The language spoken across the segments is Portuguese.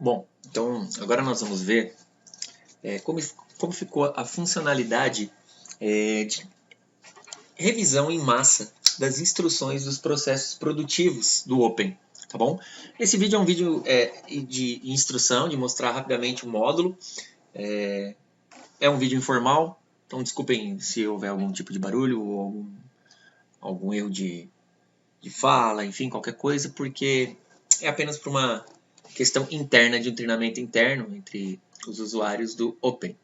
Bom, então agora nós vamos ver como ficou a funcionalidade de revisão em massa das instruções dos processos produtivos do Open, tá bom? Esse vídeo é um vídeo de instrução, de mostrar rapidamente o módulo. É um vídeo informal, então desculpem se houver algum tipo de barulho ou algum erro de fala, enfim, qualquer coisa, porque é apenas por uma questão interna de um treinamento interno entre os usuários do Open.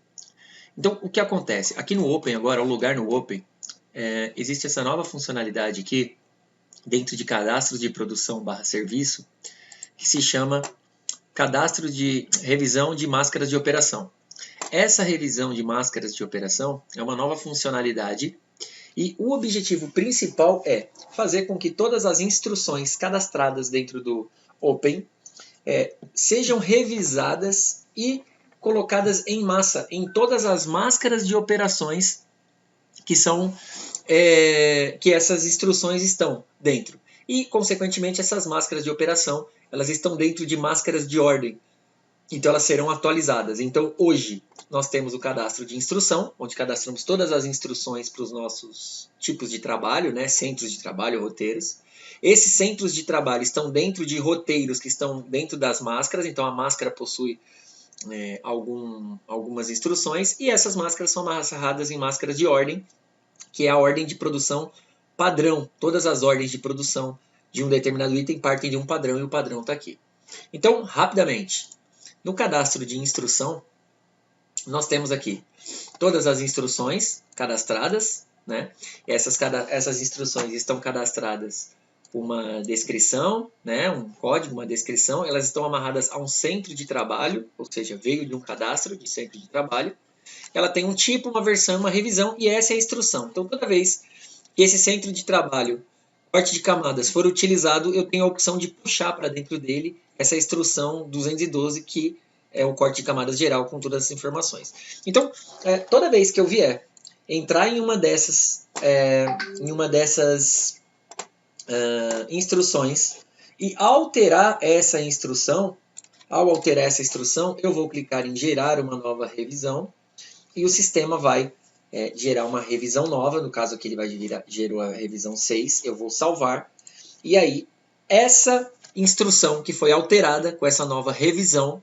Então, o que acontece? Aqui no Open, agora, ao logar no Open, existe essa nova funcionalidade aqui, dentro de cadastros de produção / serviço, que se chama cadastro de revisão de máscaras de operação. Essa revisão de máscaras de operação é uma nova funcionalidade e o objetivo principal é fazer com que todas as instruções cadastradas dentro do Open sejam revisadas e colocadas em massa em todas as máscaras de operações que essas instruções estão dentro. E, consequentemente, essas máscaras de operação elas estão dentro de máscaras de ordem. Então, elas serão atualizadas. Então, hoje, nós temos o cadastro de instrução, onde cadastramos todas as instruções para os nossos tipos de trabalho, né? Centros de trabalho, roteiros. Esses centros de trabalho estão dentro de roteiros que estão dentro das máscaras. Então, a máscara possui algumas instruções. E essas máscaras são amarradas em máscaras de ordem, que é a ordem de produção padrão. Todas as ordens de produção de um determinado item partem de um padrão e o padrão está aqui. Então, rapidamente, no cadastro de instrução, nós temos aqui todas as instruções cadastradas, né? Essas instruções estão cadastradas uma descrição, né? Um código, uma descrição, elas estão amarradas a um centro de trabalho, ou seja, veio de um cadastro de centro de trabalho. Ela tem um tipo, uma versão, uma revisão e essa é a instrução. Então, toda vez que esse centro de trabalho, corte de camadas, for utilizado, eu tenho a opção de puxar para dentro dele essa instrução 212, que é o corte de camadas geral com todas as informações. Então, toda vez que eu vier entrar em uma dessas instruções e alterar essa instrução, ao alterar essa instrução, eu vou clicar em gerar uma nova revisão e o sistema vai gerar uma revisão nova. No caso aqui ele vai gerar a revisão 6, eu vou salvar. E aí, essa instrução que foi alterada com essa nova revisão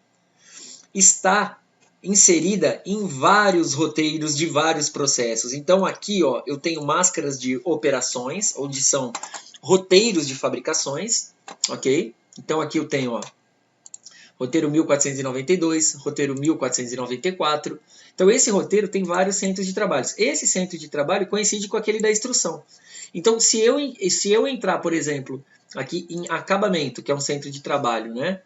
está inserida em vários roteiros de vários processos. Então aqui eu tenho máscaras de operações, onde são roteiros de fabricações, ok? Então aqui eu tenho roteiro 1492, roteiro 1494. Então esse roteiro tem vários centros de trabalho. Esse centro de trabalho coincide com aquele da instrução. Então se eu entrar, por exemplo, aqui em acabamento, que é um centro de trabalho, né?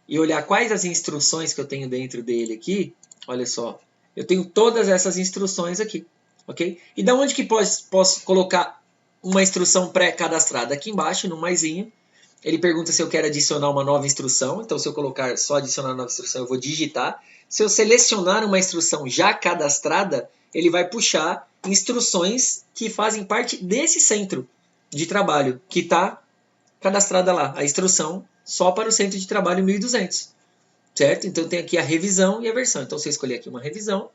E olhar quais as instruções que eu tenho dentro dele aqui, olha só, eu tenho todas essas instruções aqui, ok? E da onde que posso colocar uma instrução pré-cadastrada? Aqui embaixo, no maisinho, ele pergunta se eu quero adicionar uma nova instrução. Então, se eu colocar só adicionar nova instrução, eu vou digitar. Se eu selecionar uma instrução já cadastrada, ele vai puxar instruções que fazem parte desse centro de trabalho, que está cadastrada lá, a instrução só para o centro de trabalho 1200, certo? Então tem aqui a revisão e a versão. Então se eu escolher aqui uma revisão,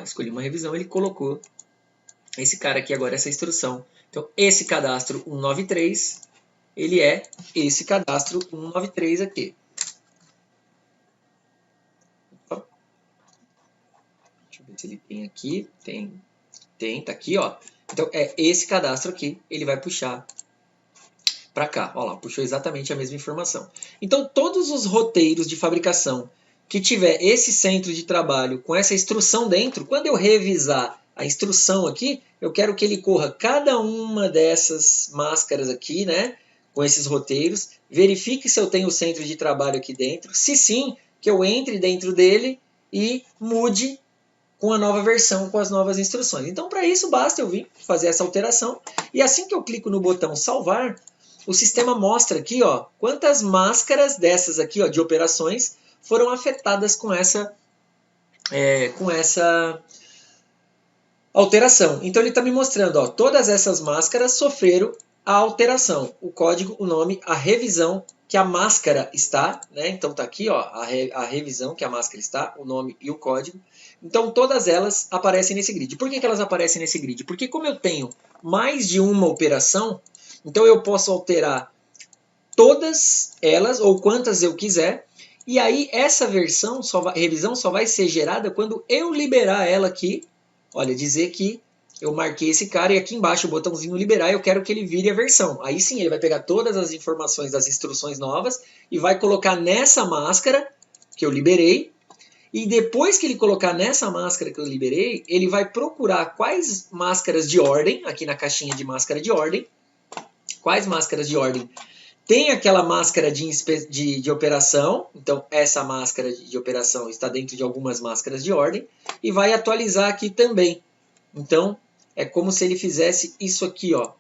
escolhi uma revisão, ele colocou esse cara aqui agora, essa instrução. Então esse cadastro 193, ele é esse cadastro 193 aqui. Deixa eu ver se ele tem aqui, tá aqui, ó. Então é esse cadastro aqui, ele vai puxar para cá, olha lá, puxou exatamente a mesma informação. Então, todos os roteiros de fabricação que tiver esse centro de trabalho com essa instrução dentro, quando eu revisar a instrução aqui, eu quero que ele corra cada uma dessas máscaras aqui, né, com esses roteiros, verifique se eu tenho o centro de trabalho aqui dentro, se sim, que eu entre dentro dele e mude com a nova versão, com as novas instruções. Então, para isso, basta eu vir fazer essa alteração, e assim que eu clico no botão salvar, o sistema mostra aqui, quantas máscaras dessas aqui, de operações, foram afetadas com essa alteração. Então ele está me mostrando, todas essas máscaras sofreram a alteração. O código, o nome, a revisão que a máscara está, né? Então tá aqui, ó, a revisão que a máscara está, o nome e o código. Então todas elas aparecem nesse grid. Por que elas aparecem nesse grid? Porque como eu tenho mais de uma operação, então eu posso alterar todas elas, ou quantas eu quiser, e aí essa revisão só vai ser gerada quando eu liberar ela aqui. Olha, dizer que eu marquei esse cara e aqui embaixo o botãozinho liberar, eu quero que ele vire a versão. Aí sim, ele vai pegar todas as informações das instruções novas e vai colocar nessa máscara que eu liberei. E depois que ele colocar nessa máscara que eu liberei, ele vai procurar quais máscaras de ordem, aqui na caixinha de máscara de ordem, quais máscaras de ordem tem aquela máscara de operação, então essa máscara de operação está dentro de algumas máscaras de ordem, e vai atualizar aqui também. Então, é como se ele fizesse isso aqui, ó.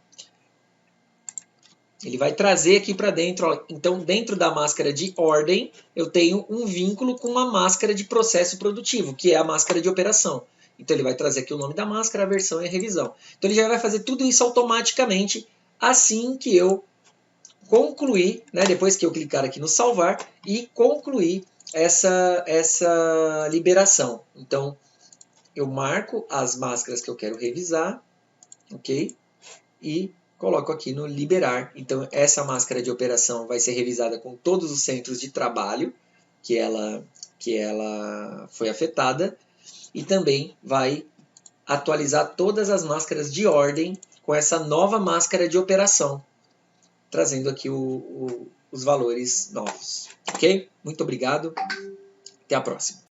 Ele vai trazer aqui para dentro, ó. Então dentro da máscara de ordem, eu tenho um vínculo com uma máscara de processo produtivo, que é a máscara de operação. Então ele vai trazer aqui o nome da máscara, a versão e a revisão. Então ele já vai fazer tudo isso automaticamente assim que eu concluir, né, depois que eu clicar aqui no salvar e concluir essa liberação. Então, eu marco as máscaras que eu quero revisar, ok? E coloco aqui no liberar. Então, essa máscara de operação vai ser revisada com todos os centros de trabalho que ela foi afetada e também vai atualizar todas as máscaras de ordem com essa nova máscara de operação, trazendo aqui os valores novos. Ok? Muito obrigado. Até a próxima.